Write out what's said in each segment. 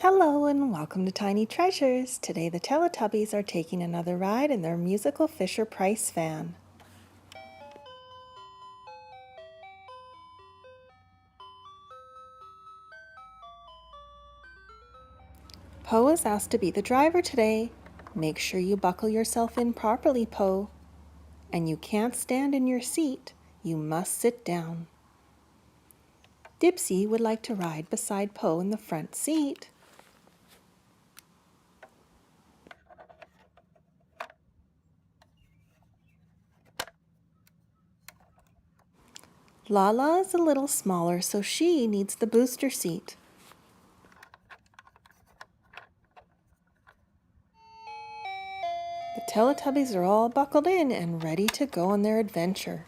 Hello and welcome to Tiny Treasures. Today the Teletubbies are taking another ride in their musical Fisher-Price van. Poe is asked to be the driver today. Make sure you buckle yourself in properly, Poe. And you can't stand in your seat. You must sit down. Dipsy would like to ride beside Poe in the front seat. Lala is a little smaller, so she needs the booster seat. The Teletubbies are all buckled in and ready to go on their adventure.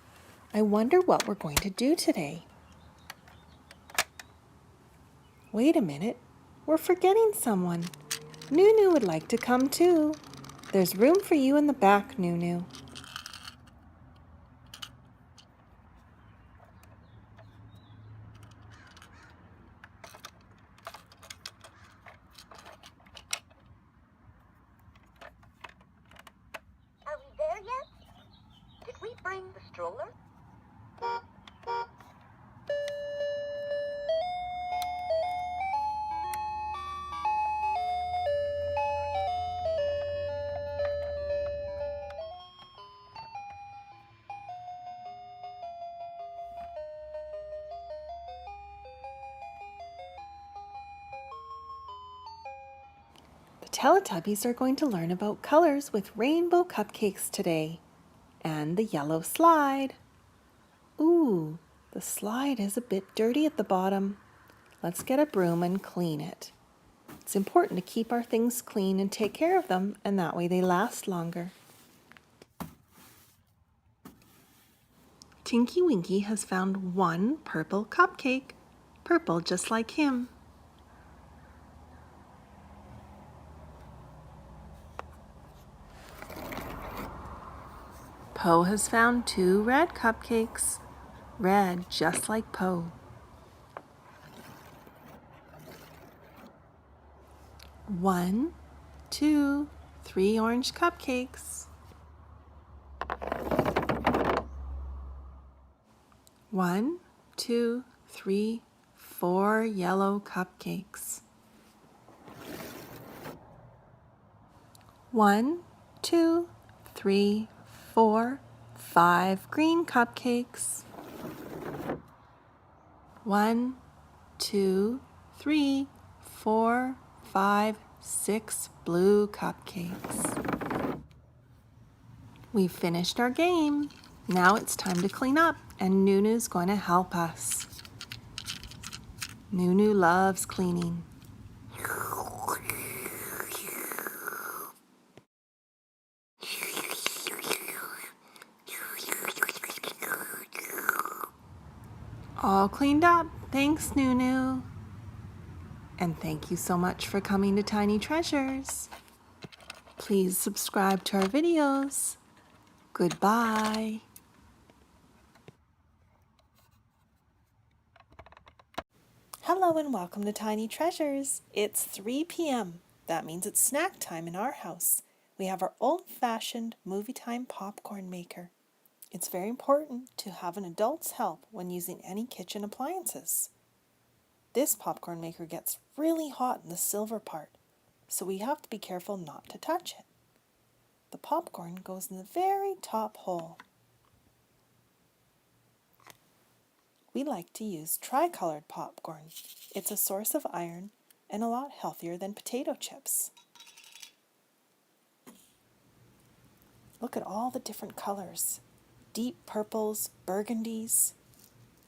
I wonder what we're going to do today. Wait a minute, we're forgetting someone. Nunu would like to come too. There's room for you in the back, Nunu. Are we there yet? Did we bring the stroller? The Teletubbies are going to learn about colors with rainbow cupcakes today. And the yellow slide. Ooh, the slide is a bit dirty at the bottom. Let's get a broom and clean it. It's important to keep our things clean and take care of them, and that way they last longer. Tinky Winky has found one purple cupcake, purple just like him. Poe has found two red cupcakes, red just like Poe. One, two, three orange cupcakes. One, two, three, four yellow cupcakes. One, two, three, four, five green cupcakes. One, two, three, four, five, six blue cupcakes. We've finished our game. Now it's time to clean up, and Nunu's going to help us. Nunu loves cleaning. All cleaned up. Thanks, Nunu. And thank you so much for coming to Tiny Treasures. Please subscribe to our videos. Goodbye. Hello and welcome to Tiny Treasures. It's 3 p.m. That means it's snack time in our house. We have our old-fashioned movie time popcorn maker. It's very important to have an adult's help when using any kitchen appliances. This popcorn maker gets really hot in the silver part, so we have to be careful not to touch it. The popcorn goes in the very top hole. We like to use tricolored popcorn. It's a source of iron and a lot healthier than potato chips. Look at all the different colors. Deep purples, burgundies,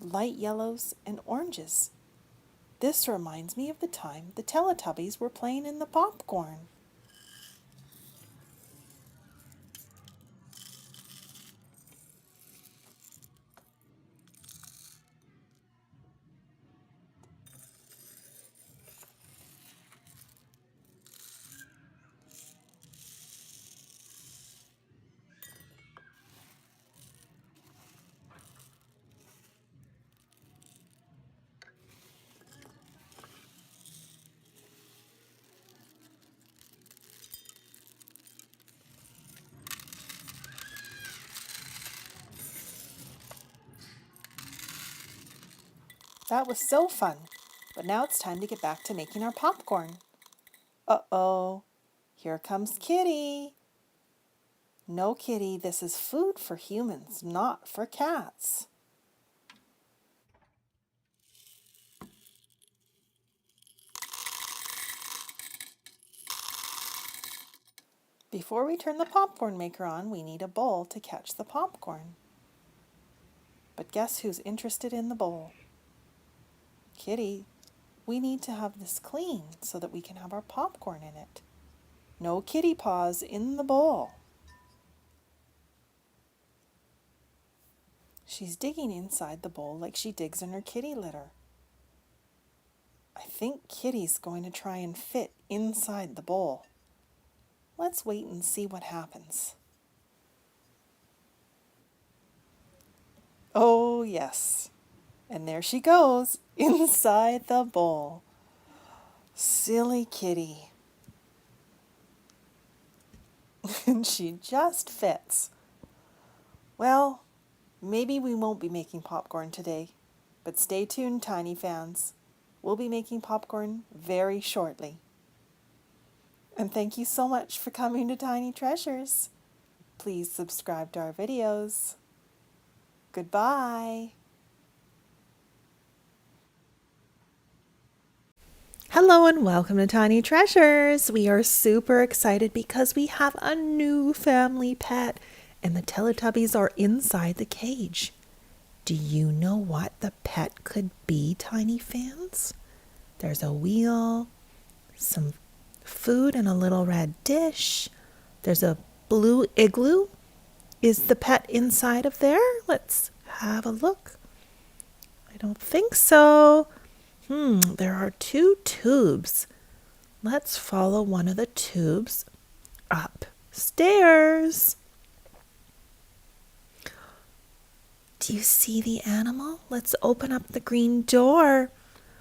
light yellows, and oranges. This reminds me of the time the Teletubbies were playing in the popcorn. That was so fun. But now it's time to get back to making our popcorn. Uh-oh. Here comes Kitty. No, Kitty, this is food for humans, not for cats. Before we turn the popcorn maker on, we need a bowl to catch the popcorn. But guess who's interested in the bowl? Kitty, we need to have this clean so that we can have our popcorn in it. No kitty paws in the bowl. She's digging inside the bowl like she digs in her kitty litter. I think Kitty's going to try and fit inside the bowl. Let's wait and see what happens. Oh, yes. And there she goes, inside the bowl. Silly Kitty. And she just fits. Well, maybe we won't be making popcorn today, but stay tuned, Tiny fans. We'll be making popcorn very shortly. And thank you so much for coming to Tiny Treasures. Please subscribe to our videos. Goodbye. Hello and welcome to Tiny Treasures. We are super excited because we have a new family pet and the Teletubbies are inside the cage. Do you know what the pet could be, Tiny fans? There's a wheel, some food in a little red dish. There's a blue igloo. Is the pet inside of there? Let's have a look. I don't think so. There are 2 tubes. Let's follow one of the tubes upstairs. Do you see the animal? Let's open up the green door.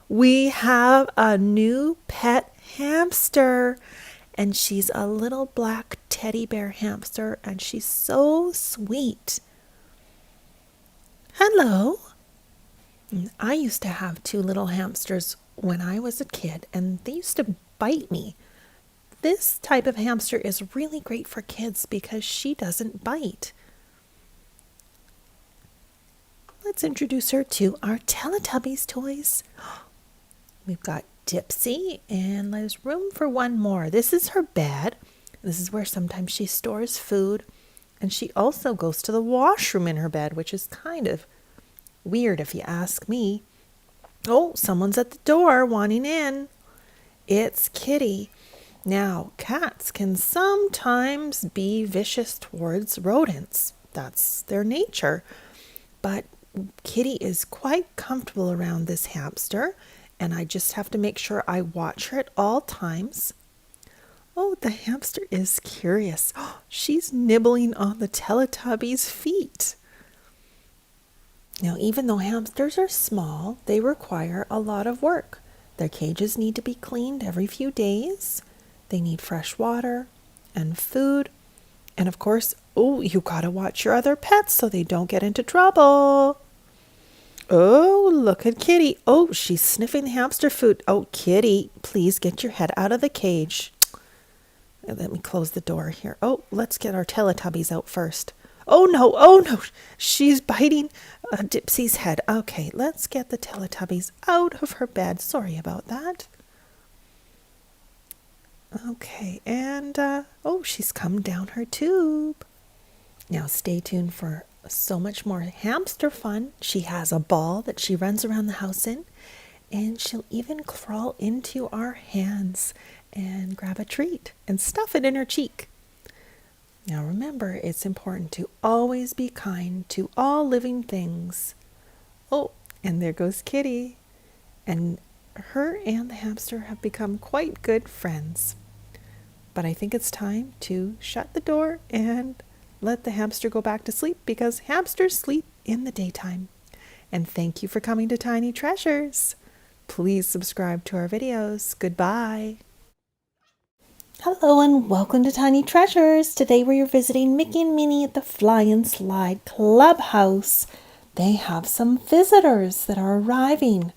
We have a new pet hamster, and she's a little black teddy bear hamster, and she's so sweet. Hello. I used to have 2 little hamsters when I was a kid, and they used to bite me. This type of hamster is really great for kids because she doesn't bite. Let's introduce her to our Teletubbies toys. We've got Dipsy, and there's room for one more. This is her bed. This is where sometimes she stores food, and she also goes to the washroom in her bed, which is kind of weird if you ask me. Oh, someone's at the door wanting in. It's Kitty. Now, cats can sometimes be vicious towards rodents. That's their nature. But Kitty is quite comfortable around this hamster, and I just have to make sure I watch her at all times. Oh, the hamster is curious. She's nibbling on the Teletubbies' feet. Now, even though hamsters are small, they require a lot of work. Their cages need to be cleaned every few days. They need fresh water and food. And of course, you gotta watch your other pets so they don't get into trouble. Oh, look at Kitty. Oh, she's sniffing the hamster food. Oh, Kitty, please get your head out of the cage. Let me close the door here. Oh, let's get our Teletubbies out first. Oh no, she's biting Dipsy's head. Okay, let's get the Teletubbies out of her bed. Sorry about that. Okay, and she's come down her tube. Now stay tuned for so much more hamster fun. She has a ball that she runs around the house in, and she'll even crawl into our hands and grab a treat and stuff it in her cheek. Now remember, it's important to always be kind to all living things. Oh, and there goes Kitty. And her and the hamster have become quite good friends. But I think it's time to shut the door and let the hamster go back to sleep because hamsters sleep in the daytime. And thank you for coming to Tiny Treasures. Please subscribe to our videos. Goodbye. Hello and welcome to Tiny Treasures. Today we are visiting Mickey and Minnie at the Fly and Slide Clubhouse. They have some visitors that are arriving.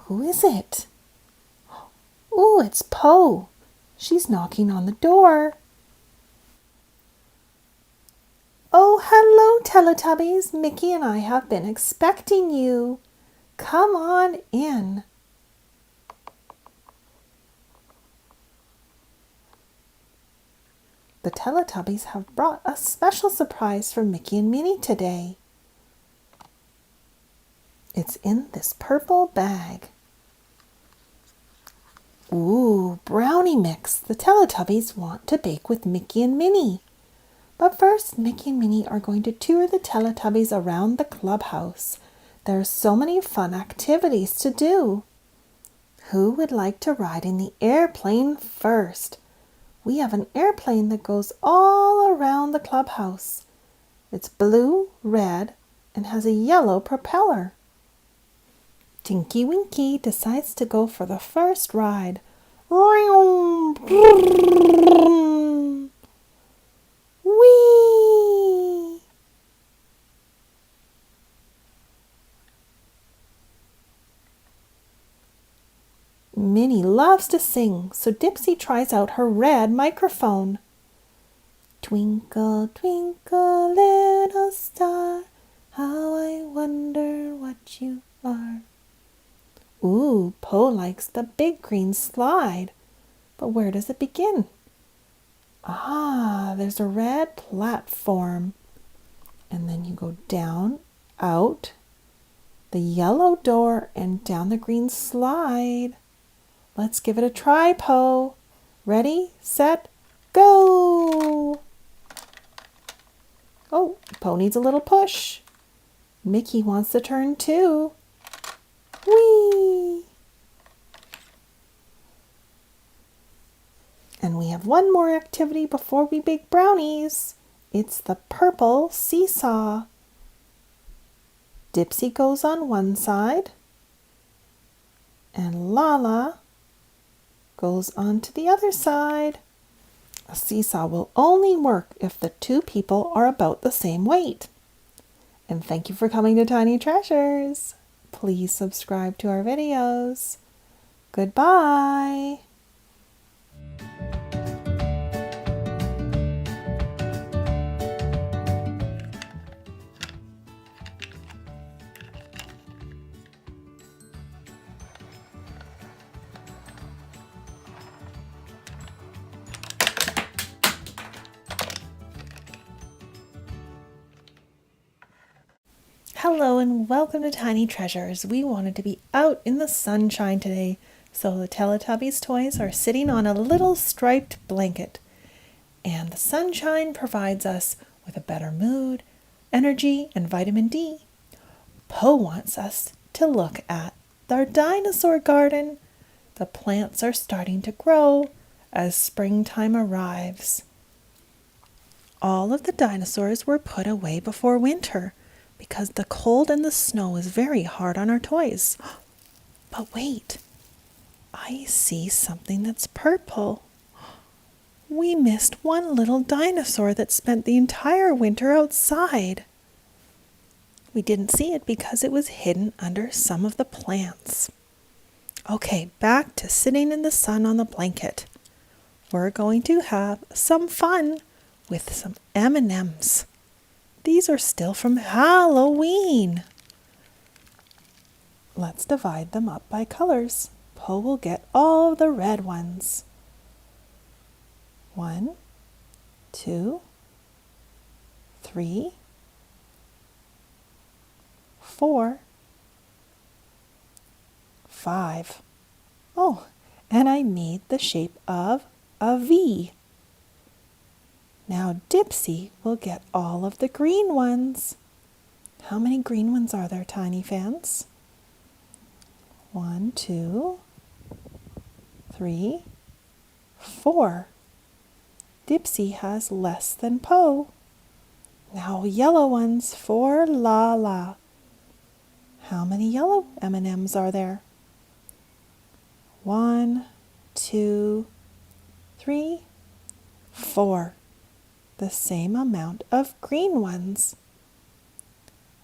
Who is it? Ooh, it's Po. She's knocking on the door. Oh, hello, Teletubbies. Mickey and I have been expecting you. Come on in. The Teletubbies have brought a special surprise for Mickey and Minnie today. It's in this purple bag. Ooh, brownie mix. The Teletubbies want to bake with Mickey and Minnie. But first, Mickey and Minnie are going to tour the Teletubbies around the clubhouse. There are so many fun activities to do. Who would like to ride in the airplane first? We have an airplane that goes all around the clubhouse. It's blue, red, and has a yellow propeller. Tinky Winky decides to go for the first ride. Whee! Minnie loves to sing, so Dipsy tries out her red microphone. Twinkle, twinkle, little star, how I wonder what you are. Ooh, Po likes the big green slide. But where does it begin? Ah, there's a red platform. And then you go down, out, the yellow door, and down the green slide. Let's give it a try, Po. Ready, set, go! Oh, Po needs a little push. Mickey wants to turn too. Whee! And we have one more activity before we bake brownies. It's the purple seesaw. Dipsy goes on one side, and Lala goes on to the other side. A seesaw will only work if the two people are about the same weight. And thank you for coming to Tiny Treasures. Please subscribe to our videos. Goodbye. Hello and welcome to Tiny Treasures. We wanted to be out in the sunshine today, so the Teletubbies toys are sitting on a little striped blanket. And the sunshine provides us with a better mood, energy, and vitamin D. Po wants us to look at our dinosaur garden. The plants are starting to grow as springtime arrives. All of the dinosaurs were put away before winter, because the cold and the snow is very hard on our toys. But wait, I see something that's purple. We missed one little dinosaur that spent the entire winter outside. We didn't see it because it was hidden under some of the plants. Okay, back to sitting in the sun on the blanket. We're going to have some fun with some M&Ms. These are still from Halloween. Let's divide them up by colors. Po will get all the red ones. 1, 2, 3, 4, 5. Oh, and I made the shape of a V. Now Dipsy will get all of the green ones. How many green ones are there, Tiny fans? 1, 2, 3, 4. Dipsy has less than Po. Now yellow ones for Lala. How many yellow M&Ms are there? 1, 2, 3, 4. The same amount of green ones.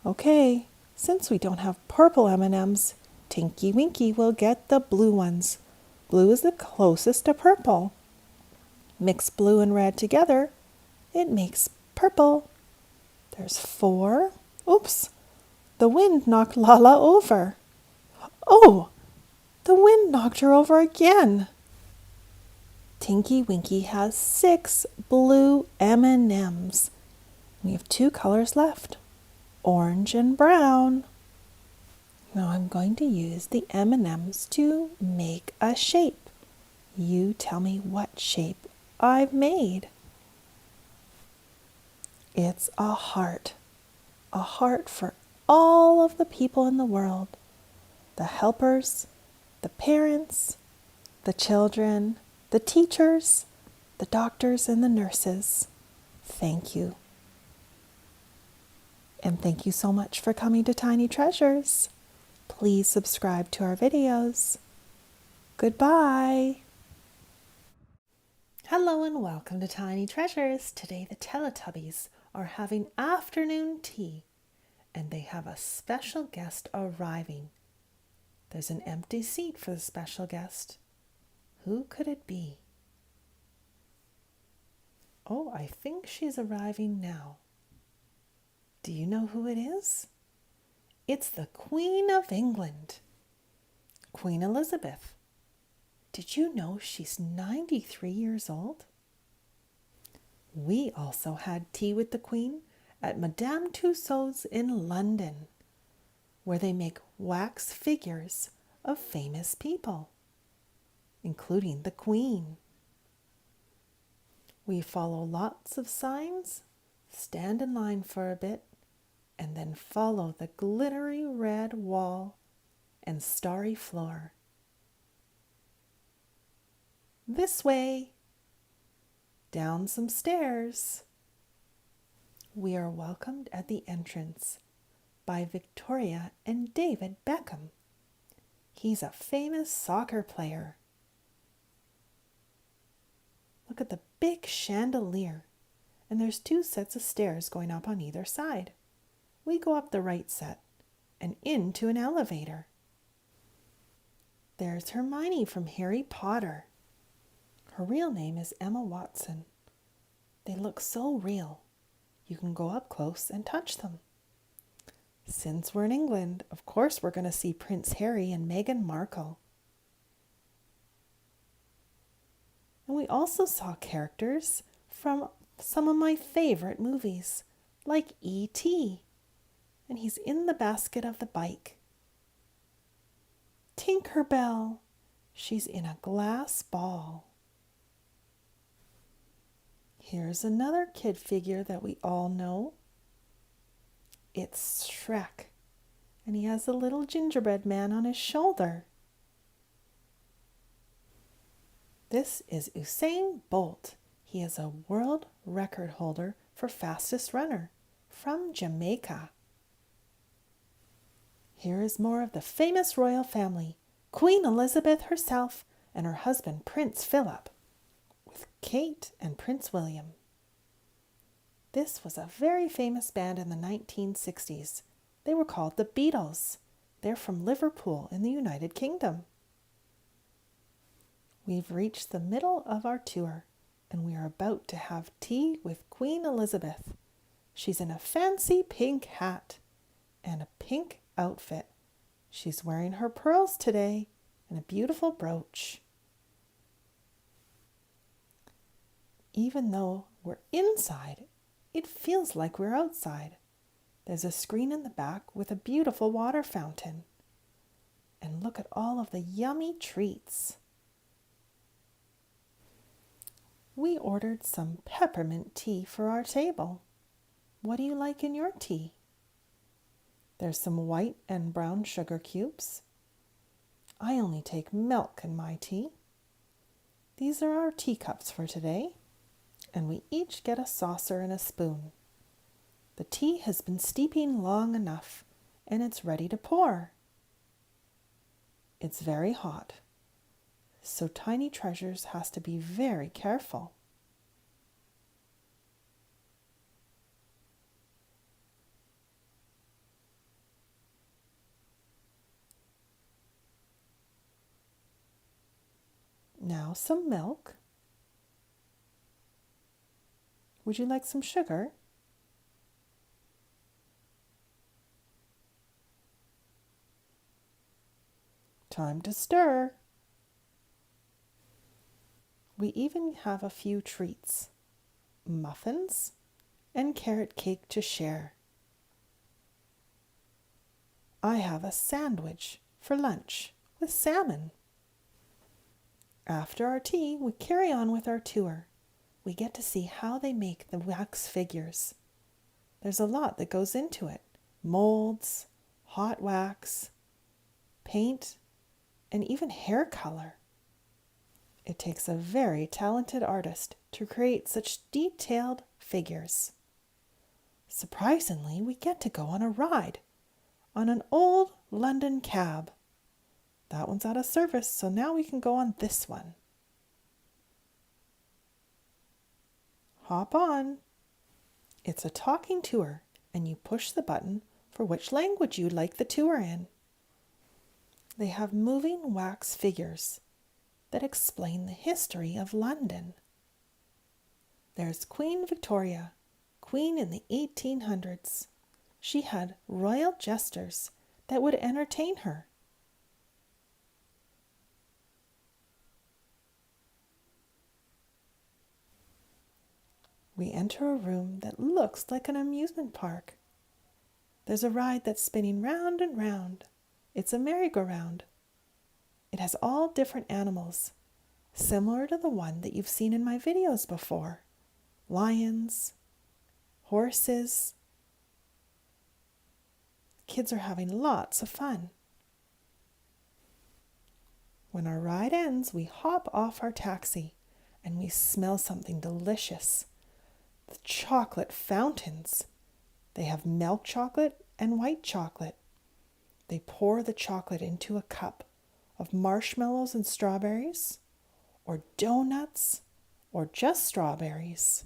Okay, since we don't have purple M&Ms, Tinky Winky will get the blue ones. Blue is the closest to purple. Mix blue and red together, it makes purple. There's 4. Oops, the wind knocked Lala over. Oh, the wind knocked her over again. Tinky Winky has 6 blue M&Ms. We have 2 colors left, orange and brown. Now I'm going to use the M&Ms to make a shape. You tell me what shape I've made. It's a heart for all of the people in the world, the helpers, the parents, the children, the teachers, the doctors, and the nurses. Thank you. And thank you so much for coming to Tiny Treasures. Please subscribe to our videos. Goodbye. Hello and welcome to Tiny Treasures. Today the Teletubbies are having afternoon tea and they have a special guest arriving. There's an empty seat for the special guest. Who could it be? Oh, I think she's arriving now. Do you know who it is? It's the Queen of England, Queen Elizabeth. Did you know she's 93 years old? We also had tea with the Queen at Madame Tussauds in London, where they make wax figures of famous people, including the Queen. We follow lots of signs, stand in line for a bit, and then follow the glittery red wall and starry floor. This way, down some stairs. We are welcomed at the entrance by Victoria and David Beckham. He's a famous soccer player. Look at the big chandelier, and there's 2 sets of stairs going up on either side. We go up the right set and into an elevator. There's Hermione from Harry Potter. Her real name is Emma Watson. They look so real. You can go up close and touch them. Since we're in England, of course we're going to see Prince Harry and Meghan Markle. And we also saw characters from some of my favorite movies, like E.T., and he's in the basket of the bike. Tinkerbell, she's in a glass ball. Here's another kid figure that we all know. It's Shrek, and he has a little gingerbread man on his shoulder. This is Usain Bolt. He is a world record holder for fastest runner from Jamaica. Here is more of the famous royal family, Queen Elizabeth herself and her husband Prince Philip, with Kate and Prince William. This was a very famous band in the 1960s. They were called the Beatles. They're from Liverpool in the United Kingdom. We've reached the middle of our tour and we are about to have tea with Queen Elizabeth. She's in a fancy pink hat and a pink outfit. She's wearing her pearls today and a beautiful brooch. Even though we're inside, it feels like we're outside. There's a screen in the back with a beautiful water fountain. And look at all of the yummy treats. We ordered some peppermint tea for our table. What do you like in your tea? There's some white and brown sugar cubes. I only take milk in my tea. These are our teacups for today, and we each get a saucer and a spoon. The tea has been steeping long enough, and it's ready to pour. It's very hot, so Tiny Treasures has to be very careful. Now some milk. Would you like some sugar? Time to stir. We even have a few treats. Muffins and carrot cake to share. I have a sandwich for lunch with salmon. After our tea, we carry on with our tour. We get to see how they make the wax figures. There's a lot that goes into it. Molds, hot wax, paint, and even hair color. It takes a very talented artist to create such detailed figures. Surprisingly, we get to go on a ride on an old London cab. That one's out of service, so now we can go on this one. Hop on. It's a talking tour, and you push the button for which language you'd like the tour in. They have moving wax figures that explain the history of London. There's Queen Victoria, queen in the 1800s. She had royal jesters that would entertain her. We enter a room that looks like an amusement park. There's a ride that's spinning round and round. It's a merry-go-round. It has all different animals, similar to the one that you've seen in my videos before. Lions, horses. Kids are having lots of fun. When our ride ends, we hop off our taxi and we smell something delicious. The chocolate fountains. They have milk chocolate and white chocolate. They pour the chocolate into a cup of marshmallows and strawberries, or donuts, or just strawberries.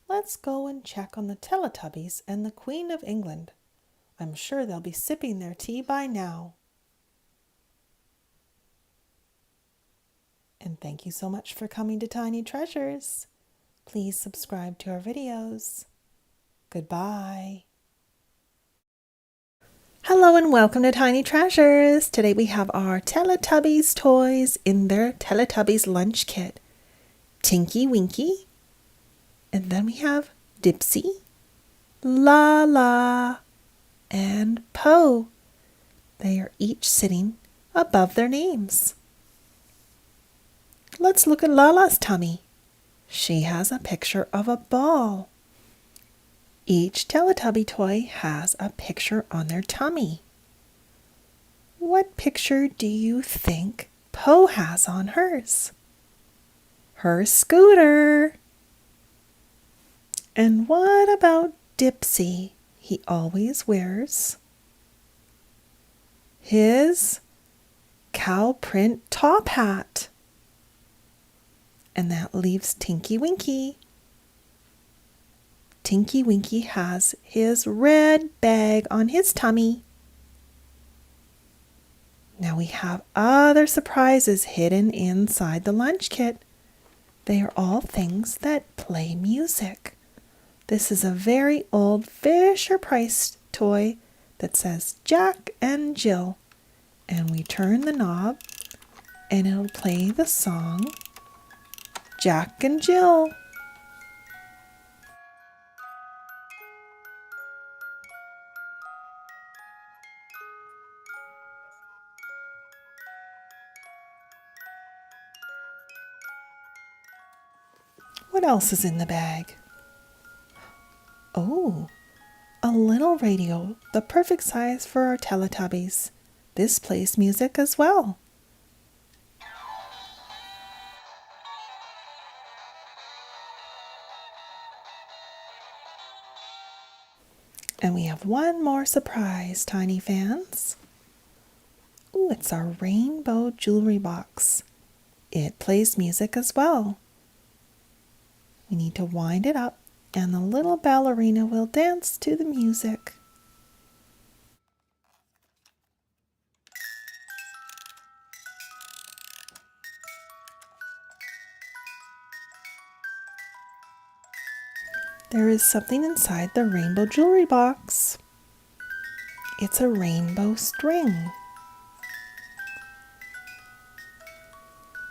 Let's go and check on the Teletubbies and the Queen of England. I'm sure they'll be sipping their tea by now. And thank you so much for coming to Tiny Treasures. Please subscribe to our videos. Goodbye. Hello and welcome to Tiny Treasures. Today we have our Teletubbies toys in their Teletubbies lunch kit. Tinky Winky. And then we have Dipsy, Lala, and Po. They are each sitting above their names. Let's look at Lala's tummy. She has a picture of a ball. Each Teletubby toy has a picture on their tummy. What picture do you think Po has on hers? Her scooter. And what about Dipsy? He always wears his cow print top hat. And that leaves Tinky Winky. Tinky Winky has his red bag on his tummy. Now we have other surprises hidden inside the lunch kit. They are all things that play music. This is a very old Fisher-Price toy that says Jack and Jill. And we turn the knob and it'll play the song Jack and Jill. What else is in the bag? Oh, a little radio, the perfect size for our Teletubbies. This plays music as well. And we have one more surprise, Tiny fans. Ooh, it's our rainbow jewelry box. It plays music as well. We need to wind it up and the little ballerina will dance to the music. There is something inside the rainbow jewelry box. It's a rainbow string.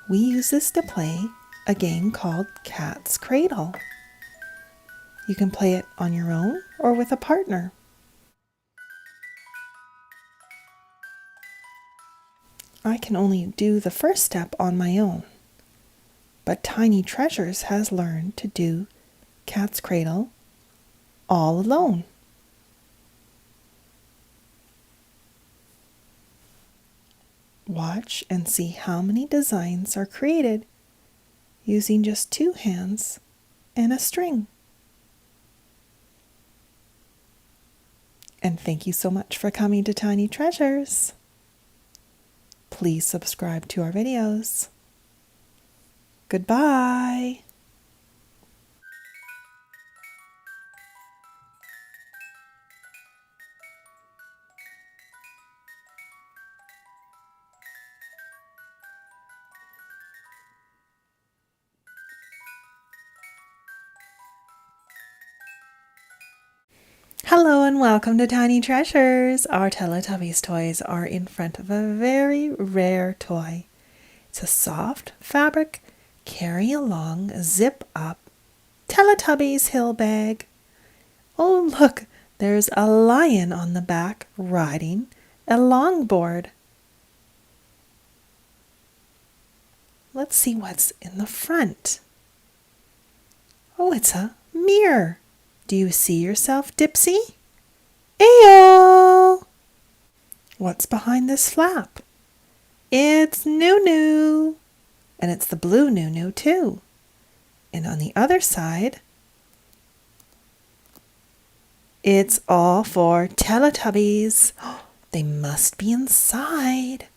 We use this to play a game called Cat's Cradle. You can play it on your own or with a partner. I can only do the first step on my own, but Tiny Treasures has learned to do Cat's Cradle all alone. Watch and see how many designs are created using just 2 hands and a string. And thank you so much for coming to Tiny Treasures. Please subscribe to our videos. Goodbye. Hello and welcome to Tiny Treasures. Our Teletubbies toys are in front of a very rare toy. It's a soft fabric carry along zip up Teletubbies hill bag. Oh look, there's a lion on the back riding a longboard. Let's see what's in the front. Oh, it's a mirror. Do you see yourself, Dipsy? Ayo! What's behind this flap? It's Nunu. And it's the blue Nunu too. And on the other side, it's all for Teletubbies. They must be inside.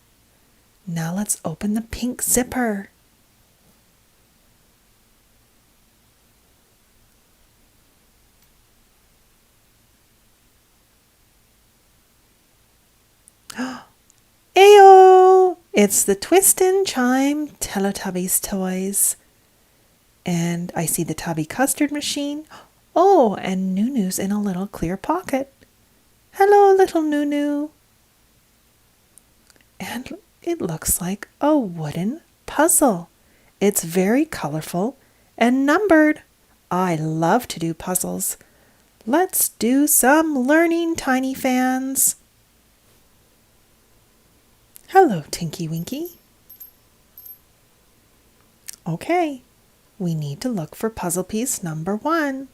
Now let's open the pink zipper. Ayo! It's the Twist and Chime Teletubbies toys. And I see the Tubby custard machine. Oh, and Nunu's in a little clear pocket. Hello, little Nunu. And it looks like a wooden puzzle. It's very colorful and numbered. I love to do puzzles. Let's do some learning, tiny fans. Hello, Tinky Winky. Okay, we need to look for puzzle piece number 1.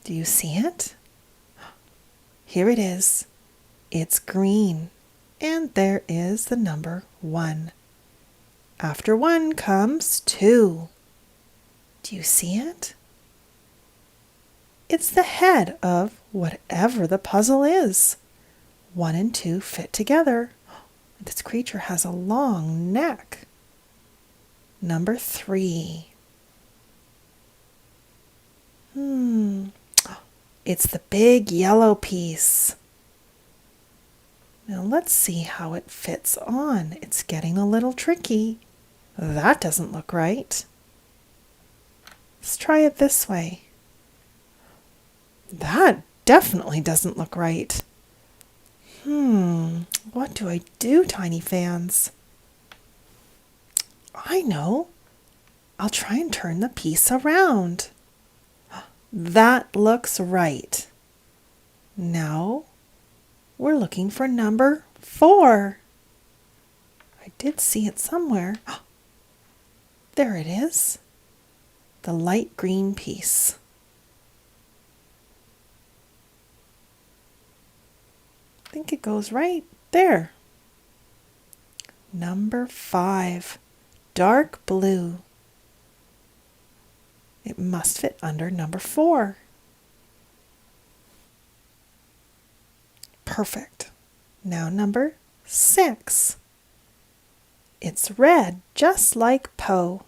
Do you see it? Here it is. It's green, and there is the number 1. After 1 comes 2. Do you see it? It's the head of whatever the puzzle is. 1 and 2 fit together. This creature has a long neck. Number 3. It's the big yellow piece. Now let's see how it fits on. It's getting a little tricky. That doesn't look right. Let's try it this way. That definitely doesn't look right. What do I do, tiny fans? I know. I'll try and turn the piece around. That looks right. Now we're looking for number 4. I did see it somewhere. There it is. The light green piece. I think it goes right there. Number 5, dark blue. It must fit under number 4. Perfect. Now number 6. It's red, just like Poe.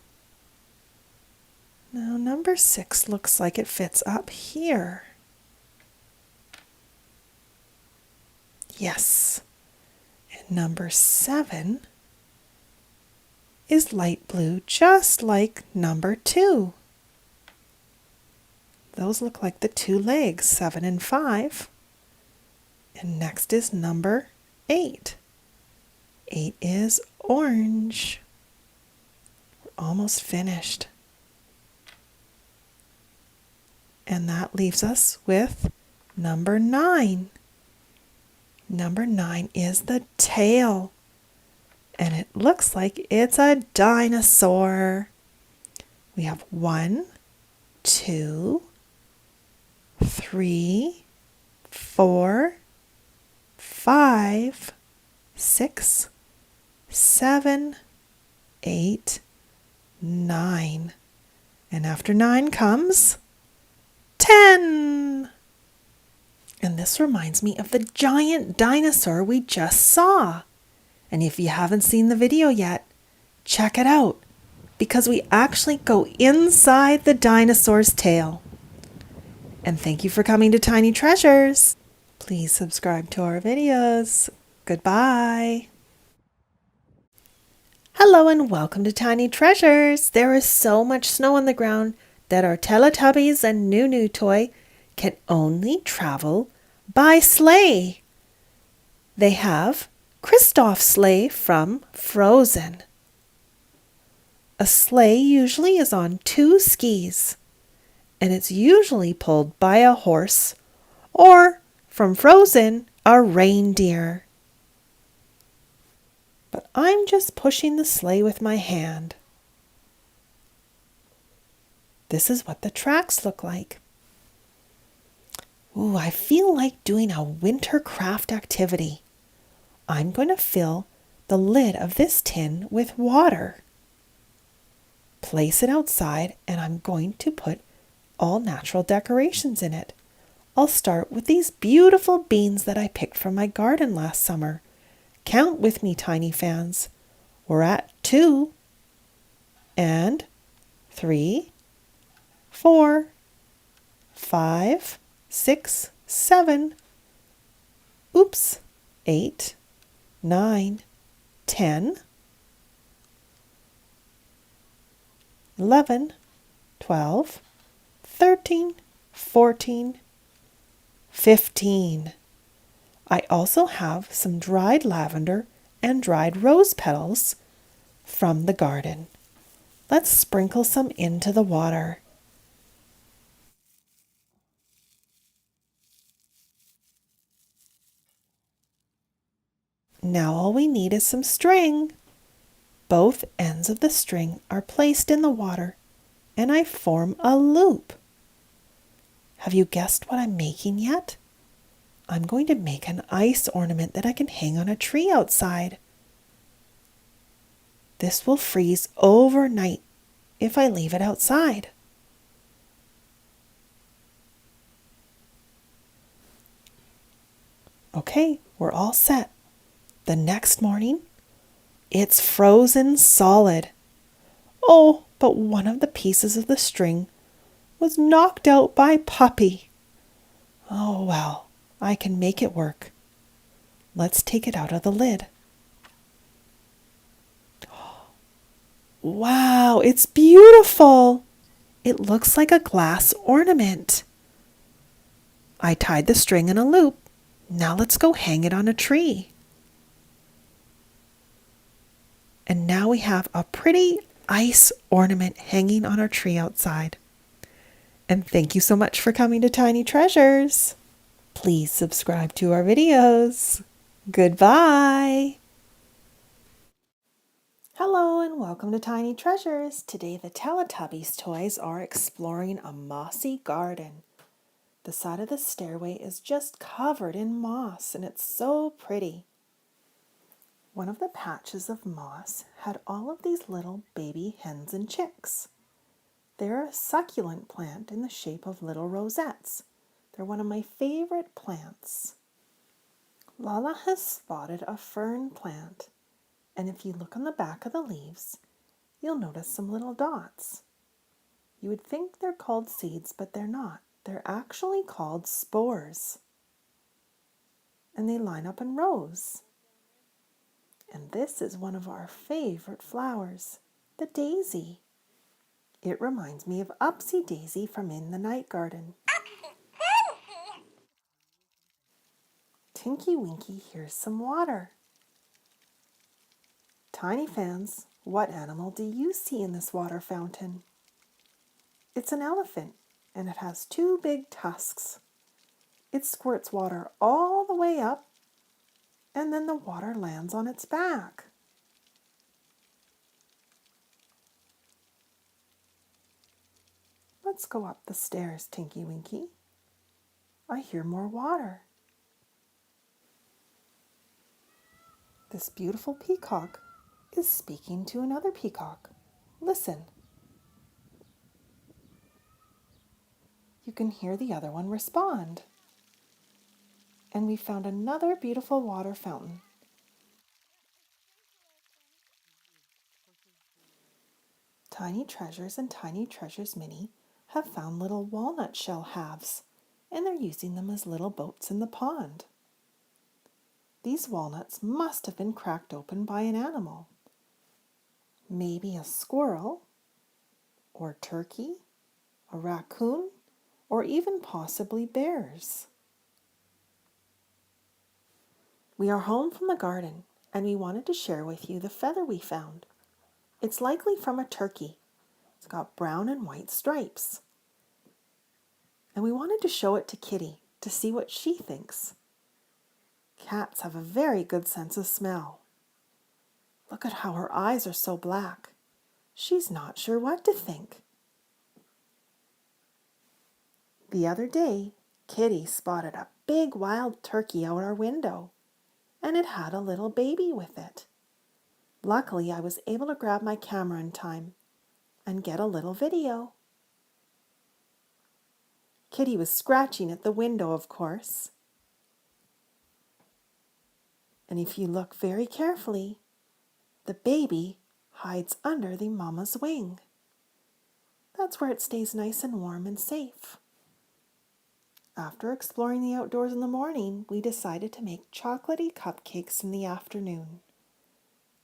Now number 6 looks like it fits up here. Yes. And number 7 is light blue, just like number 2. Those look like the two legs, 7 and 5. And next is number 8. 8 is orange. We're almost finished. And that leaves us with number 9. Number 9 is the tail. And it looks like it's a dinosaur. We have 1, 2, 3, 4, 5, 6, 7, 8, 9. And after 9 comes 10. And this reminds me of the giant dinosaur we just saw. And if you haven't seen the video yet, check it out, because we actually go inside the dinosaur's tail. And thank you for coming to Tiny Treasures. Please subscribe to our videos. Goodbye. Hello and welcome to Tiny Treasures. There is so much snow on the ground that our Teletubbies and Nunu toy can only travel by sleigh. They have Kristoff's sleigh from Frozen. A sleigh usually is on 2 skis, and it's usually pulled by a horse or, from Frozen, a reindeer. But I'm just pushing the sleigh with my hand. This is what the tracks look like. Ooh, I feel like doing a winter craft activity. I'm going to fill the lid of this tin with water. Place it outside, and I'm going to put all natural decorations in it. I'll start with these beautiful beans that I picked from my garden last summer. Count with me, tiny fans. We're at 2 and 3, 4, 5, 6, 7. Oops, 8, 9, 10, 11, 12, 13, 14, 15. I also have some dried lavender and dried rose petals from the garden. Let's sprinkle some into the water. Now all we need is some string. Both ends of the string are placed in the water, and I form a loop. Have you guessed what I'm making yet? I'm going to make an ice ornament that I can hang on a tree outside. This will freeze overnight if I leave it outside. Okay, we're all set. The next morning, it's frozen solid. Oh, but one of the pieces of the string was knocked out by Puppy. Oh well, I can make it work. Let's take it out of the lid. Wow, it's beautiful. It looks like a glass ornament. I tied the string in a loop. Now let's go hang it on a tree. And now we have a pretty ice ornament hanging on our tree outside. And thank you so much for coming to Tiny Treasures. Please subscribe to our videos. Goodbye. Hello and welcome to Tiny Treasures. Today the Teletubbies toys are exploring a mossy garden. The side of the stairway is just covered in moss, and it's so pretty. One of the patches of moss had all of these little baby hens and chicks. They're a succulent plant in the shape of little rosettes. They're one of my favorite plants. Lala has spotted a fern plant, and if you look on the back of the leaves, you'll notice some little dots. You would think they're called seeds, but they're not. They're actually called spores. And they line up in rows. And this is one of our favorite flowers, the daisy. It reminds me of Upsy Daisy from In the Night Garden. Tinky Winky hears some water. Tiny fans, what animal do you see in this water fountain? It's an elephant, and it has two big tusks. It squirts water all the way up, and then the water lands on its back. Let's go up the stairs, Tinky Winky. I hear more water. This beautiful peacock is speaking to another peacock. Listen. You can hear the other one respond. And we found another beautiful water fountain. Tiny Treasures and Tiny Treasures Mini have found little walnut shell halves, and they're using them as little boats in the pond. These walnuts must have been cracked open by an animal. Maybe a squirrel, or turkey, a raccoon, or even possibly bears. We are home from the garden, and we wanted to share with you the feather we found. It's likely from a turkey. It's got brown and white stripes. And we wanted to show it to Kitty to see what she thinks. Cats have a very good sense of smell. Look at how her eyes are so black. She's not sure what to think. The other day, Kitty spotted a big wild turkey out our window, and it had a little baby with it. Luckily, I was able to grab my camera in time and get a little video. Kitty was scratching at the window, of course. And if you look very carefully, the baby hides under the mama's wing. That's where it stays nice and warm and safe. After exploring the outdoors in the morning, we decided to make chocolatey cupcakes in the afternoon.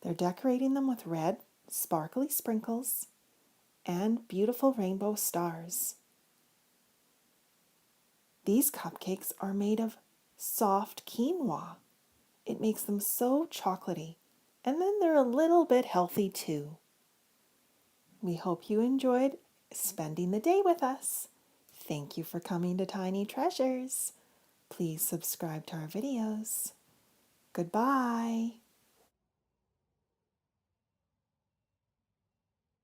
They're decorating them with red, sparkly sprinkles and beautiful rainbow stars. These cupcakes are made of soft quinoa. It makes them so chocolatey, and then they're a little bit healthy too. We hope you enjoyed spending the day with us. Thank you for coming to Tiny Treasures. Please subscribe to our videos. Goodbye.